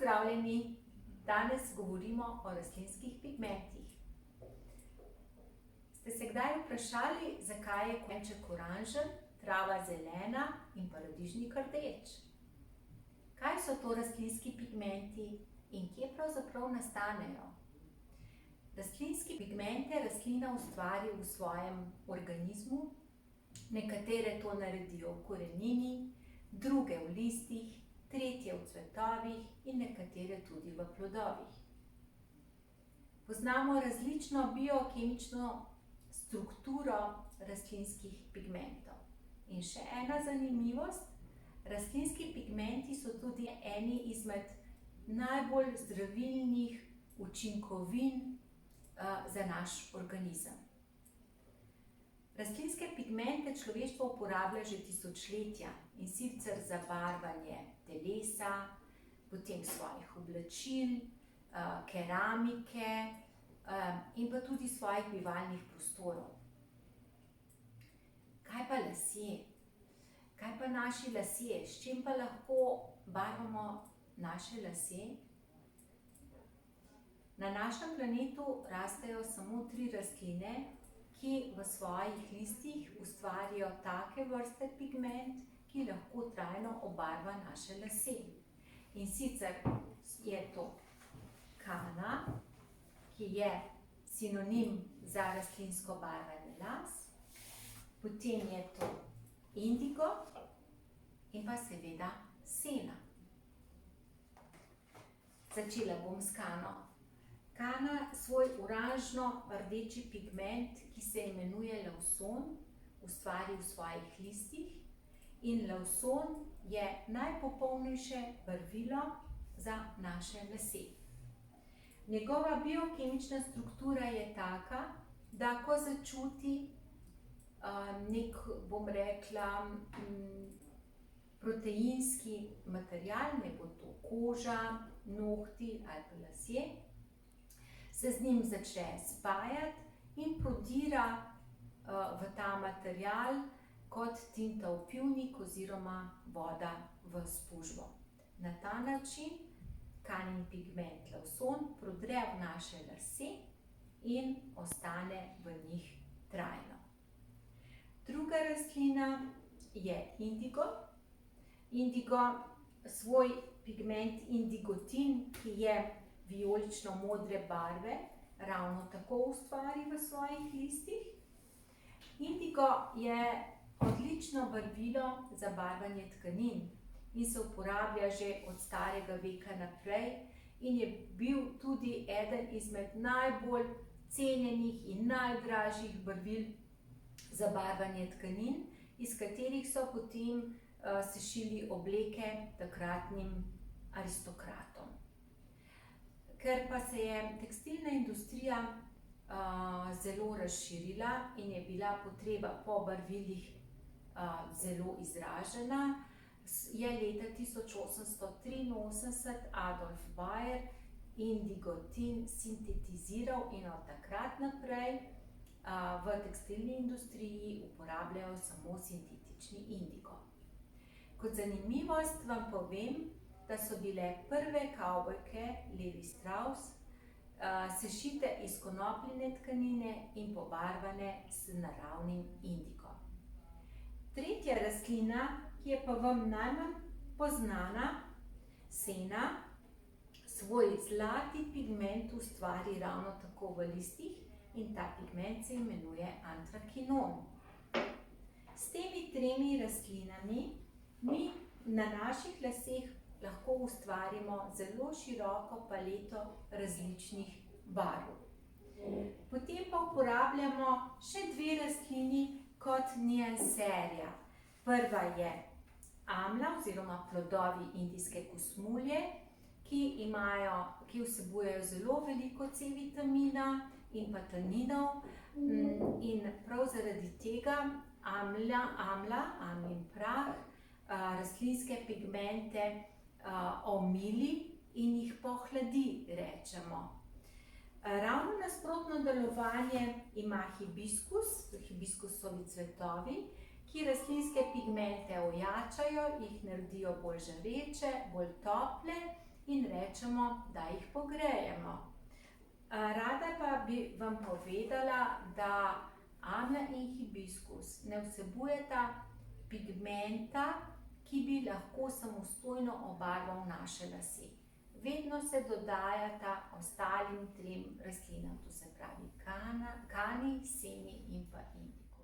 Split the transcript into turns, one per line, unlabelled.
pozdravljeni! Danes govorimo o rastlinskih pigmentih. Ste se kdaj vprašali, zakaj je korenček oranžen, trava zelena in paradižnik rdeč? Kaj so to rastlinski pigmenti in kje pravzaprav nastanejo? Rastlinske pigmente rastlina ustvari v svojem organizmu. Nekatere to naredijo v korenini, druge v listih, tretje v cvetovih in nekatere tudi v plodovih. Poznamo različno biokemično strukturo rastlinskih pigmentov. In še ena zanimivost, rastlinski pigmenti so tudi eni izmed najbolj zdravilnih učinkovin za naš organizem. Rastlinske pigmente človeštvo uporablja že tisočletja, in sicer za barvanje telesa, potem svojih oblačil, keramike in pa tudi svojih bivalnih prostorov. Kaj pa lasje? Kaj pa naši lasje? S čim pa lahko barvamo naše lase? Na našem planetu rastejo samo 3 rastline, ki v svojih listih ustvarijo take vrste pigment, ki lahko trajno obarva naše lase. In sicer je to kana, ki je sinonim za rastlinsko barvanje las, potem je to indigo in pa seveda sena. Začela bom s kano. Kana svoj oranžno-rdeči pigment, ki se imenuje lauson, ustvari v svojih listih, in lauson je najpopolnejše barvilo za naše lase. Njegova biokemična struktura je taka, da ko začuti nek, bom rekla, proteinski material, naj bo to koža, nohti ali pa lasje, se z njim začne spajati in prodira v ta material kot tinta v pivnik oziroma voda v spužvo. Na ta način kanin pigment lauson prodre v naše lase in ostane v njih trajno. Druga rastlina je indigo. Indigo svoj pigment indigotin, ki je vijolično-modre barve, ravno tako ustvari v svojih listih. Indigo je odlično barvilo za barvanje tkanin in se uporablja že od starega veka naprej in je bil tudi eden izmed najbolj cenjenih in najdražjih barvil za barvanje tkanin, iz katerih so potem sešili obleke takratnim aristokratom. Ker pa se je tekstilna industrija zelo razširila in je bila potreba po barvilih zelo izražena, je leta 1883 Adolf Bayer indigotin sintetiziral in od takrat naprej v tekstilni industriji uporabljajo samo sintetični indigo. Kot zanimivost vam povem, da so bile prve kavbojke Levi Strauss sešite iz konopljine tkanine in pobarvane z naravnim indigom. Tretja rastlina, ki je pa vam najmanj poznana, sena, svoj zlati pigment ustvari ravno tako v listih in ta pigment se imenuje antrakinon. S temi 3 rastlinami mi na naših laseh lahko ustvarimo zelo široko paleto različnih barv. Potem pa uporabljamo še 2 rastlini kot nianserja. Prva je amla oziroma plodovi indijske kosmulje, ki vsebujejo zelo veliko C-vitamina in pa taninov, in prav zaradi tega amla, amlin prah, rastlinske pigmente omili in jih pohladi, rečemo. Ravno nasprotno delovanje ima hibiskusovi cvetovi, ki rastlinske pigmente ojačajo, jih naredijo bolj žareče, bolj tople in rečemo, da jih pogrejemo. Rada pa bi vam povedala, da amla in hibiskus ne vsebujeta pigmenta, ki bi lahko samostojno obarval naše lase. Vedno se dodajata ostalim trem rastlinam, to se pravi kani, seni in pa indiko.